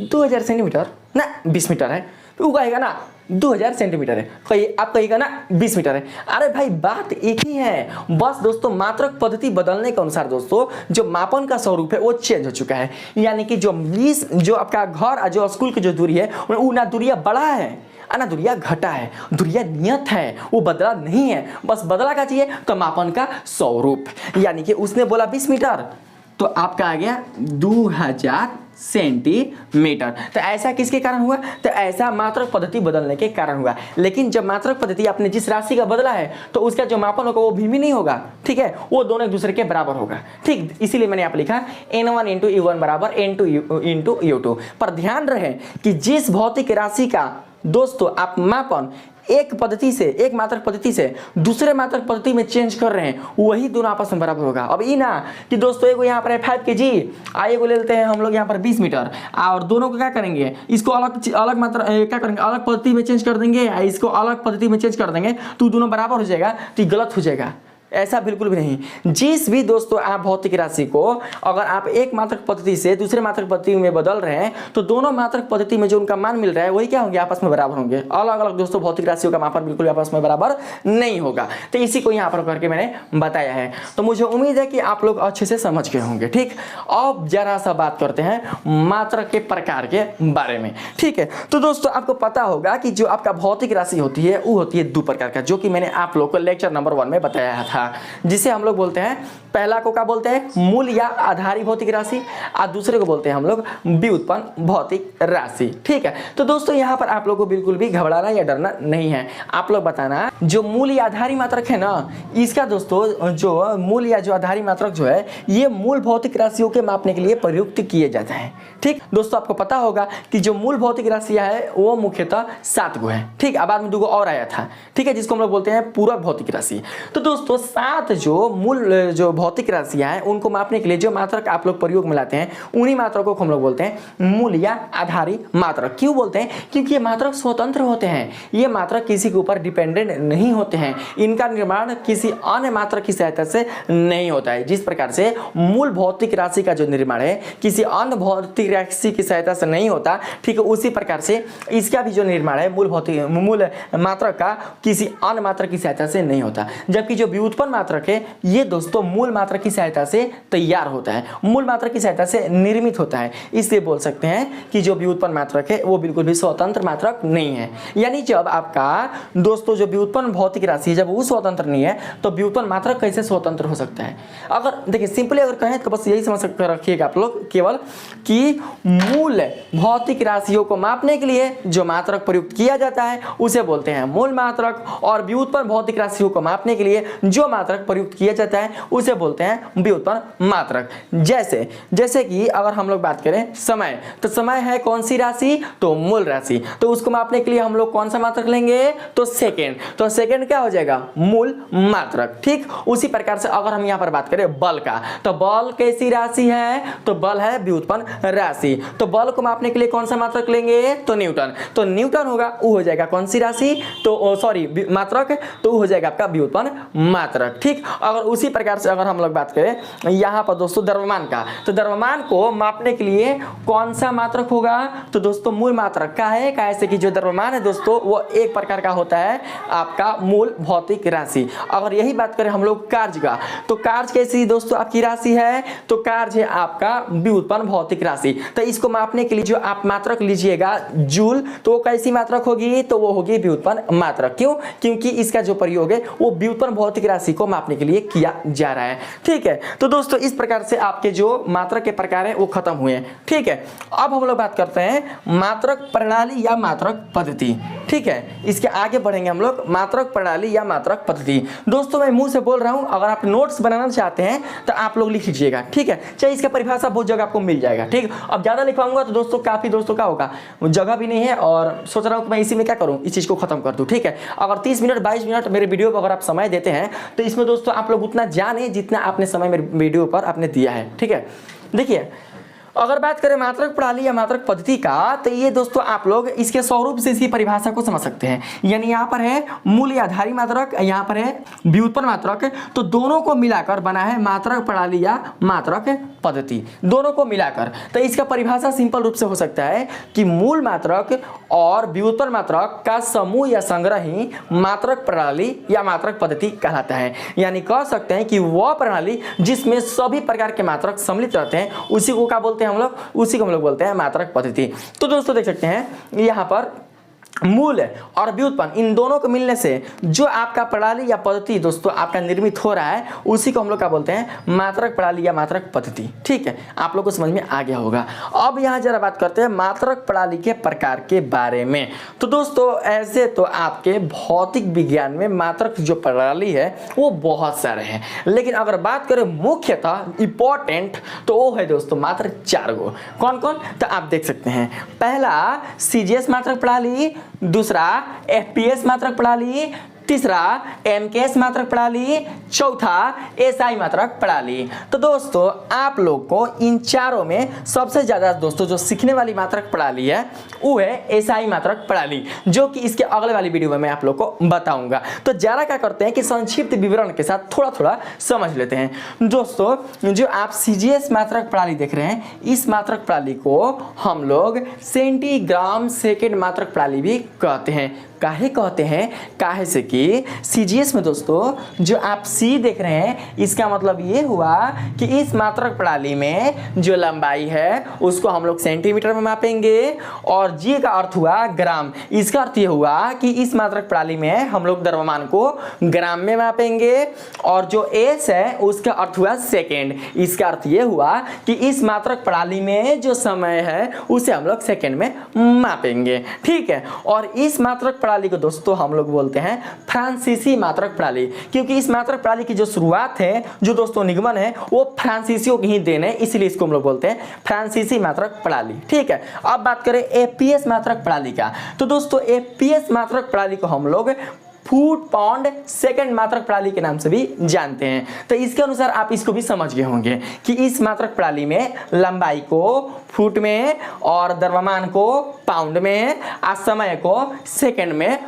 2000 सेंटीमीटर ना 20 मीटर है, तो वो कहेगा ना 2000 सेंटीमीटर है, आप कहिएगा ना 20 मीटर है। अरे भाई बात एक ही है, बस दोस्तों मात्रक पद्धति बदलने के अनुसार दोस्तों जो मापन का स्वरूप है वो चेंज हो चुका है। यानी कि जो 20 जो आपका घर और जो स्कूल की जो दूरी है वो ना दूरिया बढ़ा है ना दूरिया घटा है, दूरिया नियत है, वो बदला नहीं है। बस बदला क्या चाहिए, तो मापन का स्वरूप। यानी कि उसने बोला 20 मीटर तो आपका आ गया 2000 सेंटीमीटर। तो ऐसा किसके कारण हुआ, तो ऐसा मात्रक पद्धति बदलने के कारण हुआ। लेकिन जब मात्रक पद्धति आपने जिस राशि का बदला है तो उसका जो मापन होगा वो भी नहीं होगा। ठीक है, वो दोनों एक दूसरे के बराबर होगा। ठीक, इसीलिए मैंने यहाँ पर लिखा N1 इंटू U1 बराबर N2 इंटू U2। पर ध्यान रहे कि जिस भौतिक राशि का दोस्तों आप मापन एक पद्धति से, एक मात्रक पद्धति से दूसरे मात्रक पद्धति में चेंज कर रहे हैं वही दोनों आपस में बराबर होगा। अब ये ना कि दोस्तों एगो यहाँ पर है 5 kg, आइए को ले लेते हैं हम लोग यहाँ पर 20 मीटर, और दोनों को क्या करेंगे, इसको अलग मात्रा क्या करेंगे, अलग पद्धति में चेंज कर देंगे, इसको अलग पद्धति में चेंज कर देंगे तो दोनों बराबर हो जाएगा, तो ये गलत हो जाएगा। ऐसा बिल्कुल भी नहीं। जिस भी दोस्तों आप भौतिक राशि को अगर आप एक मात्रक पद्धति से दूसरे मात्रक पद्धति में बदल रहे हैं तो दोनों मात्रक पद्धति में जो उनका मान मिल रहा है वही क्या होंगे, आपस में बराबर होंगे। अलग अलग दोस्तों भौतिक राशियों का मापन बिल्कुल आपस में बराबर नहीं होगा। तो इसी को यहाँ पर करके मैंने बताया है। तो मुझे उम्मीद है कि आप लोग अच्छे से समझ गए होंगे। ठीक, अब जरा सा बात करते हैं मात्रक के प्रकार के बारे में। ठीक है, तो दोस्तों आपको पता होगा कि जो आपका भौतिक राशि होती है वो होती है 2 प्रकार का, जो कि मैंने आप लोग को लेक्चर नंबर 1 में बताया था, जिसे हम लोग बोलते हैं, पहला को क्या बोलते हैं, मूल या आधारी भौतिक राशि, और दूसरे को बोलते हैं हम लोग व्युत्पन्न भौतिक राशि। ठीक है, तो दोस्तों यहाँ पर आप लोग को बिल्कुल भी घबराना या डरना नहीं है। आप लोग बताना जो मूल या आधारी मात्रक है ना, इसका दोस्तों जो मूल या जो आधारी मात्रक जो है ये मूल भौतिक राशियों के मापने के लिए प्रयुक्त किए जाते हैं। ठीक दोस्तों, आपको पता होगा कि जो मूल भौतिक राशियां है वो मुख्यतः 7 गो है। ठीक, अब बाद में 2 गो और आया था। ठीक है, जिसको हम लोग बोलते हैं पूरक भौतिक राशि। तो दोस्तों सात जो मूल जो भौतिक राशियां हैं उनको मापने के लिए जो मात्रक आप लोग प्रयोग में लाते हैं उन्हीं मात्रकों को हम लोग बोलते हैं मूल या आधारी मात्रक। क्यों बोलते हैं? क्योंकि ये मात्रक स्वतंत्र होते हैं, ये मात्रक किसी के ऊपर डिपेंडेंट नहीं होते हैं, इनका निर्माण किसी अन्य मात्रक की सहायता से नहीं होता है। जिस प्रकार से मूल भौतिक राशि का जो निर्माण है किसी अन्य भौतिक राशि की सहायता से नहीं होता, ठीक है, उसी प्रकार से इसका भी जो निर्माण है मूल मात्रक का किसी अन्य मात्रक की सहायता से नहीं होता। जबकि जो व्युत्पन्न मात्रक है ये दोस्तों मूल मात्रक की सहायता से तैयार होता है, मूल मात्रक की सहायता से निर्मित होता है। इसलिए बोल सकते हैं कि जो व्युत्पन्न मात्रक है वो बिल्कुल भी स्वतंत्र मात्रक नहीं है। यानी जब आपका दोस्तों जो व्युत्पन्न भौतिक राशि है जब वो स्वतंत्र नहीं है तो व्युत्पन्न मात्रक कैसे स्वतंत्र हो सकता है? अगर देखिए सिंपली अगर कहें तो बस यही समझ सकते रखिएगा आप लोग केवल कि मूल भौतिक राशियों को मापने के लिए जो मात्रक प्रयुक्त किया जाता है उसे बोलते हैं मूल मात्रक, और व्युत्पन्न भौतिक राशियों को मापने के लिए जो मात्रक प्रयुक्त किया जाता है उसे बोलते हैं व्युत्पन्न मात्रक। जैसे कि अगर हम लोग बात करें समय, तो समय है कौन सी राशि? तो मूल राशि। तो उसको मापने के लिए हम लोग कौन सा मात्रक लेंगे? तो सेकेंड। तो सेकेंड क्या हो जाएगा? मूल मात्रक। ठीक उसी प्रकार से अगर हम यहाँ पर बात करें बल का, तो बल कैसी राशि है? तो बल है व्युत्पन्न राशि। तो बल को मापने के लिए कौन सा मात्रक लेंगे? तो न्यूटन। तो न्यूटन होगा वो हो जाएगा कौन सी राशि? तो सॉरी मात्रक, तो वो हो जाएगा आपका व्युत्पन्न मात्रक। ठीक, अगर उसी प्रकार से अगर हम लोग बात करें यहाँ पर दोस्तों द्रव्यमान का, तो द्रव्यमान को मापने के लिए कौन सा मात्रक होगा? तो दोस्तों मूल मात्रक का है, कैसे कि जो द्रव्यमान है दोस्तों वो एक प्रकार का होता है आपका मूल भौतिक राशि। अगर यही बात करें हम लोग कार्य का, तो कार्य कैसी दोस्तों आपकी राशि है? तो कार्य है आपका व्युत्पन्न भौतिक राशि। तो इसको मापने के लिए जो आप मात्रक लीजिएगा जूल, तो वो कैसी मात्रक होगी? तो वो होगी व्युत्पन्न मात्रक। क्यों? क्योंकि इसका जो प्रयोग है वो व्युत्पन्न भौतिक राशि को मापने के लिए किया जा रहा है। ठीक है, तो दोस्तों इस प्रकार से आपके जो मात्रक के प्रकार है वो खत्म हुए हैं। ठीक है, अब हम लोग बात करते हैं मात्रक प्रणाली या मात्रक पद्धति। ठीक है, इसके आगे बढ़ेंगे हम लोग मात्रक प्रणाली या मात्रक पद्धति। दोस्तों मैं मुंह से बोल रहा हूं, अगर आप नोट्स बनाना चाहते हैं तो आप लोग लिख लीजिएगा। ठीक है, चाहे इसका परिभाषा बहुत जगह आपको मिल जाएगा। ठीक, अब ज्यादा लिखवाऊंगा तो दोस्तों काफी दोस्तों का होगा जगह भी नहीं है, और सोच रहा हूं कि मैं इसी में क्या करूं, इस चीज को खत्म कर दूं। ठीक है, अगर 30 मिनट 22 मिनट मेरे वीडियो पर अगर आप समय देते हैं तो इसमें दोस्तों आप लोग उतना जाने जितना आपने समय मेरे वीडियो पर आपने दिया है। ठीक है, देखिए अगर बात करें मात्रक प्रणाली या मात्रक पद्धति का, तो ये दोस्तों आप लोग इसके स्वरूप से इसी परिभाषा को समझ सकते हैं। यानी यहाँ पर है मूल या आधारी मात्रक, यहाँ पर है व्युत्पन्न मात्रक, तो दोनों को मिलाकर बना है मात्रक प्रणाली या मात्रक पद्धति, दोनों को मिलाकर। तो इसका परिभाषा सिंपल रूप से हो सकता है कि मूल मात्रक और व्युत्पन्न मात्रक का समूह या संग्रह ही मात्रक प्रणाली या मात्रक पद्धति कहलाता है। यानी कह सकते हैं कि वह प्रणाली जिसमें सभी प्रकार के मात्रक सम्मिलित रहते हैं उसी को क्या बोलते हैं हम लोग? उसी को हम लोग बोलते हैं मात्रक पद्धति। तो दोस्तों देख सकते हैं यहाँ पर मूल और व्युत्पन्न इन दोनों को मिलने से जो आपका प्रणाली या पद्धति दोस्तों आपका निर्मित हो रहा है उसी को हम लोग क्या बोलते हैं? मात्रक प्रणाली या मात्रक पद्धति। ठीक है, आप लोग को समझ में आ गया होगा। अब यहाँ जरा बात करते हैं मात्रक प्रणाली के प्रकार के बारे में। तो दोस्तों ऐसे तो आपके भौतिक विज्ञान में मात्रक जो प्रणाली है वो बहुत सारे हैं, लेकिन अगर बात करें मुख्यतः इंपॉर्टेंट तो वो है दोस्तों मात्र 4 गो। कौन कौन? तो आप देख सकते हैं, पहला सीजीएस मात्रक प्रणाली, दूसरा एफपीएस मात्रक प्रणाली, तीसरा एमकेएस मात्रक प्रणाली, चौथा एसआई मात्रक प्रणाली। तो दोस्तों आप लोग को इन चारों में सबसे ज्यादा दोस्तों जो सीखने वाली मात्रक प्रणाली है वो है एसआई मात्रक प्रणाली, जो कि इसके अगले वाली वीडियो में मैं आप लोग को बताऊंगा। तो जरा क्या करते हैं कि संक्षिप्त विवरण के साथ थोड़ा थोड़ा समझ लेते हैं। दोस्तों जो आप सीजीएस मात्रक प्रणाली देख रहे हैं, इस मात्रक प्रणाली को हम लोग सेंटीग्राम सेकेंड मात्रक प्रणाली भी कहते हैं। काहे कहते हैं? काहे से कि सीजीएस में दोस्तों जो आप सी देख रहे हैं इसका मतलब ये हुआ कि इस मात्रक प्रणाली में जो लंबाई है उसको हम लोग सेंटीमीटर में मापेंगे, और जी का अर्थ हुआ ग्राम। इसका अर्थ ये हुआ कि इस मात्रक प्रणाली में हम लोग द्रव्यमान को ग्राम में मापेंगे, और जो एस है उसका अर्थ हुआ सेकेंड। इसका अर्थ ये हुआ कि इस मात्रक प्रणाली में जो समय है उसे हम लोग सेकेंड में मापेंगे। ठीक है, और इस मात्रक प्रणाली को दोस्तों हम लोग बोलते हैं फ्रांसीसी मात्रक प्रणाली, क्योंकि इस मात्रक प्रणाली की जो शुरुआत है, जो दोस्तों निगमन है, वो फ्रांसीसियों की ही देन है, इसलिए इसको हम लोग बोलते हैं फ्रांसीसी मात्रक प्रणाली। ठीक है, अब बात करें एफपीएस मात्रक प्रणाली का। तो दोस्तों एफपीएस मात्रक प्रणाली को हम लोग फुट पाउंड सेकंड मात्रक प्रणाली के नाम से भी जानते हैं। तो इसके अनुसार आप इसको भी समझ गए होंगे कि इस मात्रक प्रणाली में लंबाई को फुट में और द्रव्यमान को पाउंड में और समय को सेकंड में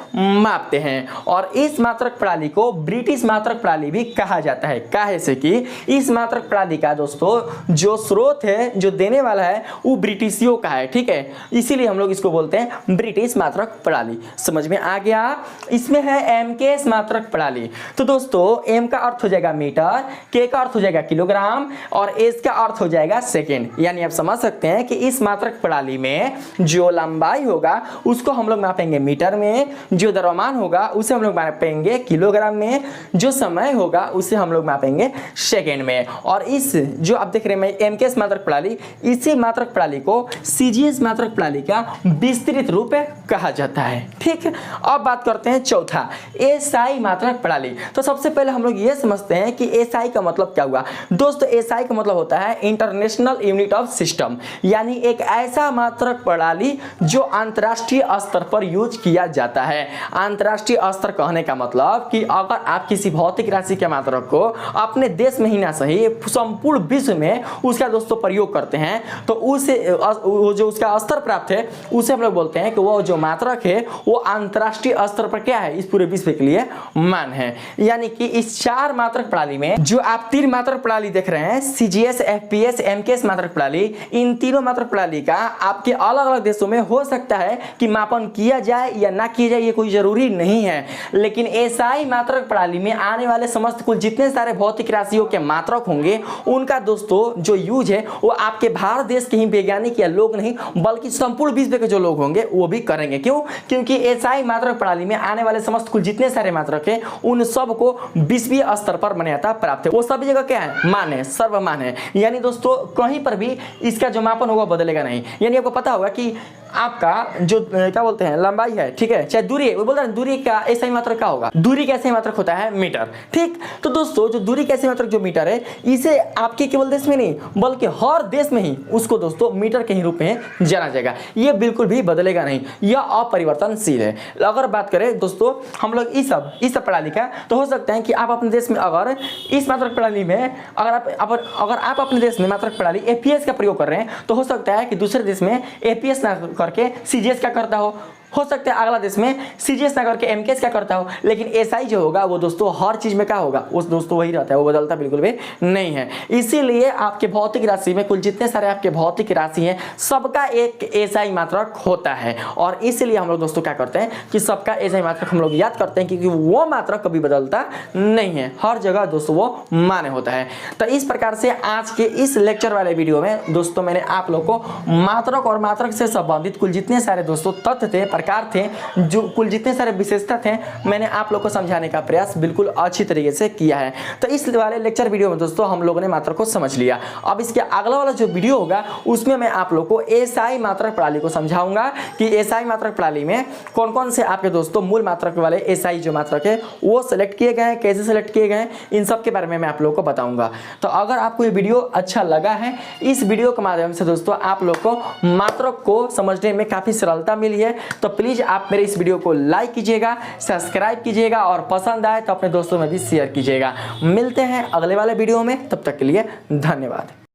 मापते हैं। और इस मात्रक प्रणाली को ब्रिटिश मात्रक प्रणाली भी कहा जाता है। काहे से कि इस मात्रक प्रणाली का दोस्तों जो स्रोत है, जो देने वाला है, वो ब्रिटिशियों का है, ठीक है। इसीलिए हम लोग इसको बोलते हैं ब्रिटिश मात्रक प्रणाली। समझ में आ गया। इसमें है एमकेएस मात्रक प्रणाली। तो दोस्तों एम का अर्थ हो जाएगा मीटर, के का अर्थ हो जाएगा किलोग्राम और एस का अर्थ हो जाएगा सेकेंड। यानी आप समझ सकते हैं कि इस मात्रक प्रणाली में जो लंबाई होगा उसको हम लोग मापेंगे मीटर में, जो द्रव्यमान होगा उसे हम लोग मापेंगे किलोग्राम में, जो समय होगा उसे हम लोग मापेंगे सेकेंड में। और इस जो आप देख रहे हैं एमकेएस मात्रक प्रणाली, इसी मात्रक प्रणाली को सीजीएस मात्रक प्रणाली का विस्तृत रूप कहा जाता है, ठीक है। अब बात करते हैं चौथा एसआई मात्रक प्रणाली। तो सबसे पहले हम लोग ये समझते हैं कि एसआई का मतलब क्या हुआ। दोस्तों एसआई का मतलब होता है इंटरनेशनल यूनिट ऑफ सिस्टम, यानी एक ऐसा मात्रक प्रणाली जो अंतरराष्ट्रीय स्तर पर यूज किया जाता है। अंतरराष्ट्रीय स्तर कहने का मतलब कि अगर आप किसी भौतिक राशि के मात्रक को अपने देश में ही ना सही संपूर्ण विश्व में उसका दोस्तों प्रयोग करते हैं तो उसे जो उसका स्तर प्राप्त है उसे हम लोग बोलते हैं कि वो जो मात्रक है वो अंतरराष्ट्रीय स्तर पर क्या है, इस पूरे विश्व के लिए मान है। यानी कि इस चार मात्रक प्रणाली में जो आप तीन मात्रक प्रणाली देख रहे हैं, सीजीएस, एफपीएस, एमकेएस मात्रक प्रणाली, इन तीनों मात्रक प्रणाली का आपके अलग अलग देशों में हो सकता है कि मापन किया जाए या ना किया जाए, ये कोई जरूरी नहीं है। लेकिन एसआई मात्रक प्रणाली में आने वाले समस्त कुल जितने सारे भौतिक राशियों के मात्रक होंगे उनका दोस्तों जो यूज है वो आपके भारत देश के ही वैज्ञानिक या लोग नहीं बल्कि संपूर्ण विश्व के जो लोग होंगे वो भी करेंगे। क्यों? क्योंकि एसआई मात्रक प्रणाली में आने वाले समस्त कुल जितने सारे मात्रक है उन सब को विश्वीय स्तर पर मान्यता प्राप्त है। वो सभी जगह क्या है, मान है, सर्वमान है। यानी दोस्तों कहीं पर भी इसका जो मापन होगा बदलेगा नहीं। यानी आपको पता होगा कि आपका जो क्या बोलते हैं लंबाई है, ठीक है, चाहे दूरी है, वो बोलते हैं दूरी का एसआई मात्रक क्या होगा, दूरी का एसआई मात्रक होता है मीटर, ठीक। तो दोस्तों जो दूरी का एसआई मात्रक जो मीटर है इसे आपके केवल देश में नहीं बल्कि हर देश में ही उसको दोस्तों मीटर के ही रूप में जाना जाएगा। ये बिल्कुल भी बदलेगा नहीं, यह अपरिवर्तनशील है। अगर बात करें दोस्तों हम लोग इस प्रणाली का, तो हो सकता है कि आप अपने देश में अगर इस मात्रक प्रणाली में अगर आप अपने देश में मात्रक प्रणाली एफपीएस का प्रयोग कर रहे हैं तो हो सकता है कि दूसरे देश में एफपीएस ना करके सीजीएस का करता हो सकता है अगला देश में सीजीएस ना करके एमकेएस का करता हो। लेकिन एसआई जो होगा वो दोस्तों हर चीज में क्या होगा, उस दोस्तों वही रहता है, वो बदलता बिल्कुल भी नहीं है। इसीलिए आपके भौतिक राशि में कुल जितने सारे आपके भौतिक राशि हैं सबका एक एसआई मात्रक होता है। और इसलिए हम लोग दोस्तों क्या करते हैं कि सबका एसआई मात्रक हम लोग याद करते हैं क्योंकि वो मात्रक कभी बदलता नहीं है, हर जगह दोस्तों वो मान्य होता है। तो इस प्रकार से आज के इस लेक्चर वाले वीडियो में दोस्तों मैंने आप लोग को मात्रक और मात्रक से संबंधित कुल जितने सारे दोस्तों तथ्य थे, प्रकार थे, जो कुल जितने सारे विशेषता थे, मैंने आप लोग को समझाने का प्रयास बिल्कुल अच्छी तरीके से किया है। तो इस वाले लेक्चर वीडियो में दोस्तों हम लोगों ने मात्रक को समझ लिया। अब इसके अगला वाला जो वीडियो होगा उसमें मैं आप लोग को एसआई मात्रक प्रणाली को समझाऊंगा कि एसआई मात्रक प्रणाली में कौन कौन से आपके दोस्तों मूल मात्रक वाले एसआई जो मात्रक है वो सिलेक्ट किए गए हैं, कैसे सिलेक्ट किए गए हैं, इन सब के बारे में मैं आप लोग को बताऊंगा। तो अगर आपको ये वीडियो अच्छा लगा है, इस वीडियो के माध्यम से दोस्तों आप लोग को मात्रक को समझने में काफी सरलता मिली है, तो प्लीज आप मेरे इस वीडियो को लाइक कीजिएगा, सब्सक्राइब कीजिएगा और पसंद आए तो अपने दोस्तों में भी शेयर कीजिएगा। मिलते हैं अगले वाले वीडियो में, तब तक के लिए धन्यवाद।